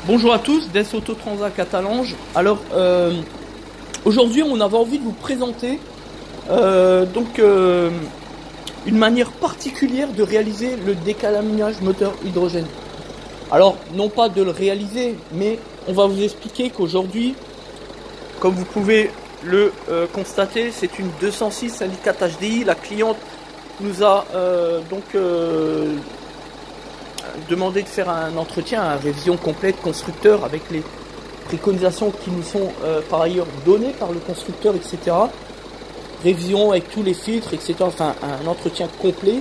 Bonjour à tous, Des Autotransat Catalange. Alors, aujourd'hui, on avait envie de vous présenter une manière particulière de réaliser le décalaminage moteur hydrogène. Alors, non pas de le réaliser, mais on va vous expliquer qu'aujourd'hui, comme vous pouvez le constater, c'est une 206 1.4 HDI. La cliente nous a demandé de faire un entretien, une révision complète constructeur avec les préconisations qui nous sont par ailleurs données par le constructeur, etc. Révision avec tous les filtres, etc. Enfin, un entretien complet.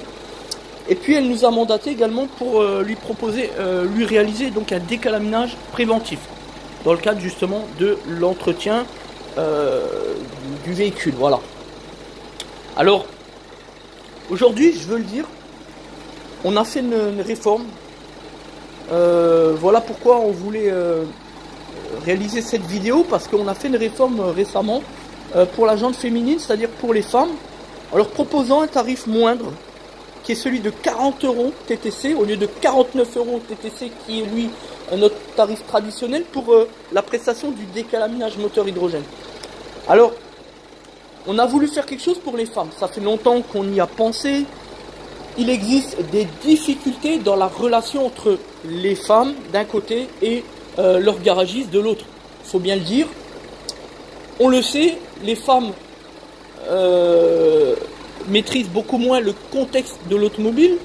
Et puis elle nous a mandaté également pour lui réaliser donc un décalaminage préventif dans le cadre justement de l'entretien du véhicule. Voilà. Alors aujourd'hui, je veux le dire, on a fait une réforme. Voilà pourquoi on voulait réaliser cette vidéo, parce qu'on a fait une réforme récemment pour la jante féminine, c'est-à-dire pour les femmes, en leur proposant un tarif moindre, qui est celui de 40 € TTC, au lieu de 49 € TTC, qui est lui notre tarif traditionnel pour la prestation du décalaminage moteur hydrogène. Alors, on a voulu faire quelque chose pour les femmes, ça fait longtemps qu'on y a pensé. Il existe des difficultés dans la relation entre les femmes d'un côté et leurs garagistes de l'autre. Il faut bien le dire. On le sait, les femmes maîtrisent beaucoup moins le contexte de l'automobile.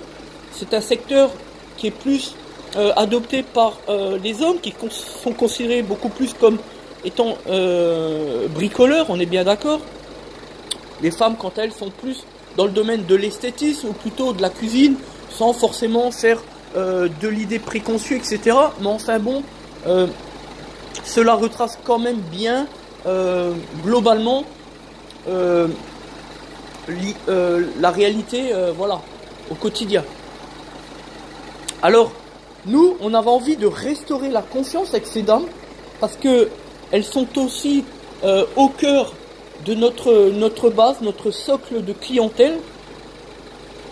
C'est un secteur qui est plus adopté par les hommes, qui sont considérés beaucoup plus comme étant bricoleurs, on est bien d'accord. Les femmes, quant à elles, sont plus dans le domaine de l'esthétisme, ou plutôt de la cuisine, sans forcément faire de l'idée préconçue, etc. Mais enfin bon, cela retrace quand même bien, globalement, la réalité, voilà, au quotidien. Alors, nous, on avait envie de restaurer la confiance avec ces dames, parce que elles sont aussi au cœur de notre base, notre socle de clientèle.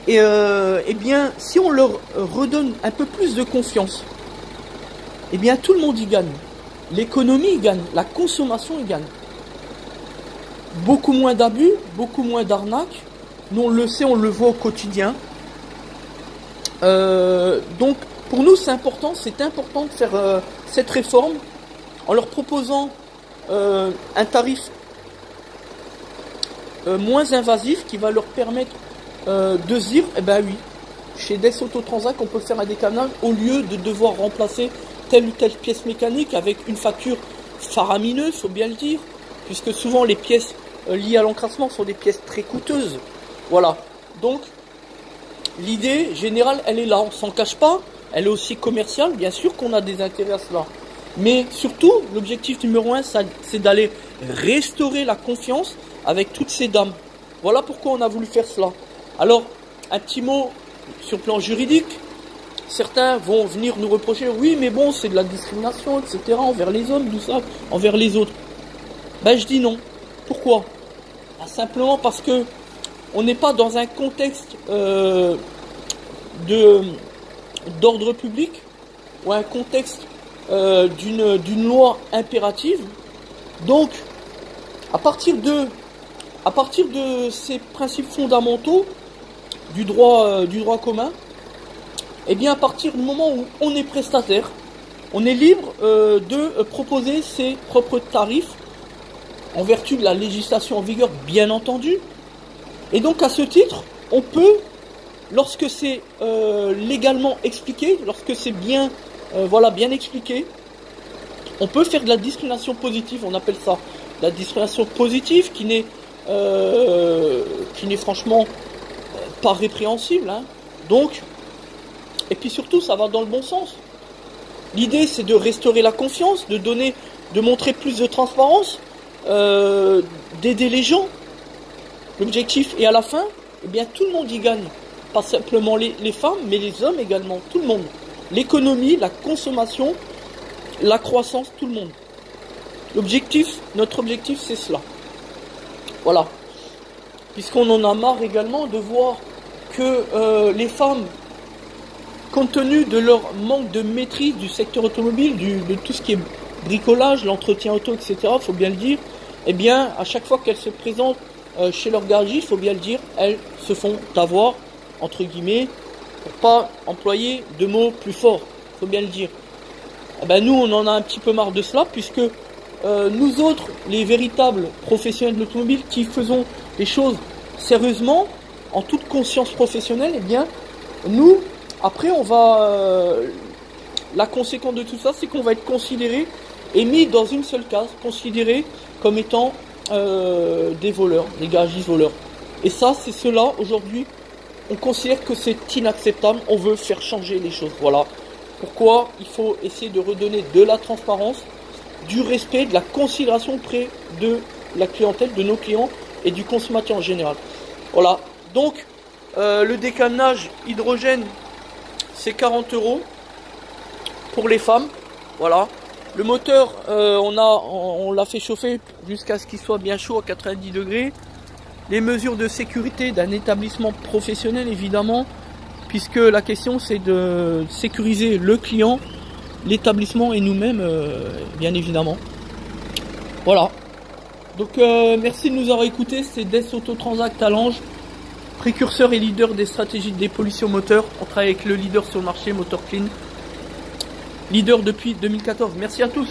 Et eh bien, si on leur redonne un peu plus de confiance, eh bien tout le monde y gagne. L'économie y gagne, la consommation y gagne. Beaucoup moins d'abus, beaucoup moins d'arnaques. Nous on le sait, on le voit au quotidien. Donc pour nous c'est important de faire cette réforme en leur proposant un tarif moins invasif qui va leur permettre de se dire, eh ben oui, chez Des Autotransat on peut faire un décalaminage au lieu de devoir remplacer telle ou telle pièce mécanique avec une facture faramineuse, faut bien le dire, puisque souvent les pièces liées à l'encrassement sont des pièces très coûteuses. Voilà, donc l'idée générale elle est là, on s'en cache pas, elle est aussi commerciale, bien sûr qu'on a des intérêts à cela. Mais surtout, l'objectif numéro 1, c'est d'aller restaurer la confiance avec toutes ces dames. Voilà pourquoi on a voulu faire cela. Alors, un petit mot sur le plan juridique. Certains vont venir nous reprocher, oui, mais bon, c'est de la discrimination, etc., envers les hommes, tout ça, envers les autres. Ben, je dis non. Pourquoi? Ben, simplement parce que on n'est pas dans un contexte d'ordre public ou un contexte d'une loi impérative. Donc, à partir de ces principes fondamentaux du droit commun, et bien à partir du moment où on est prestataire, on est libre de proposer ses propres tarifs en vertu de la législation en vigueur, bien entendu. Et donc à ce titre, on peut, lorsque c'est légalement expliqué, lorsque c'est bien bien expliqué, on peut faire de la discrimination positive. On appelle ça la discrimination positive, qui n'est franchement pas répréhensible, hein. Donc, et puis surtout, ça va dans le bon sens. L'idée, c'est de restaurer la confiance, de montrer plus de transparence, d'aider les gens. L'objectif, et à la fin, eh bien, tout le monde y gagne. Pas simplement les femmes, mais les hommes également, tout le monde. L'économie, la consommation, la croissance, tout le monde. Notre objectif, c'est cela. Voilà. Puisqu'on en a marre également de voir que les femmes compte tenu de leur manque de maîtrise du secteur automobile, de tout ce qui est bricolage, l'entretien auto, etc., il faut bien le dire, eh bien, à chaque fois qu'elles se présentent chez leur garagiste, il faut bien le dire, elles se font avoir, entre guillemets, pour pas employer de mots plus forts, il faut bien le dire. Eh ben, nous, on en a un petit peu marre de cela, puisque nous autres, les véritables professionnels de l'automobile, qui faisons les choses sérieusement, en toute conscience professionnelle, eh bien, nous, après, on va... la conséquence de tout ça, c'est qu'on va être considéré et mis dans une seule case, considéré comme étant des voleurs, des garagistes voleurs. Et ça, c'est cela, aujourd'hui, on considère que c'est inacceptable, on veut faire changer les choses. Voilà pourquoi il faut essayer de redonner de la transparence, du respect, de la considération auprès de la clientèle, de nos clients et du consommateur en général. Voilà, donc le décalenage hydrogène, c'est 40 € pour les femmes. Voilà. Le moteur, on l'a fait chauffer jusqu'à ce qu'il soit bien chaud à 90 degrés. Les mesures de sécurité d'un établissement professionnel, évidemment, puisque la question c'est de sécuriser le client, l'établissement et nous-mêmes, bien évidemment. Voilà. Donc merci de nous avoir écoutés. C'est Des Autotransact à Lange, précurseur et leader des stratégies de dépollution moteur. On travaille avec le leader sur le marché, Motor Clean. Leader depuis 2014. Merci à tous.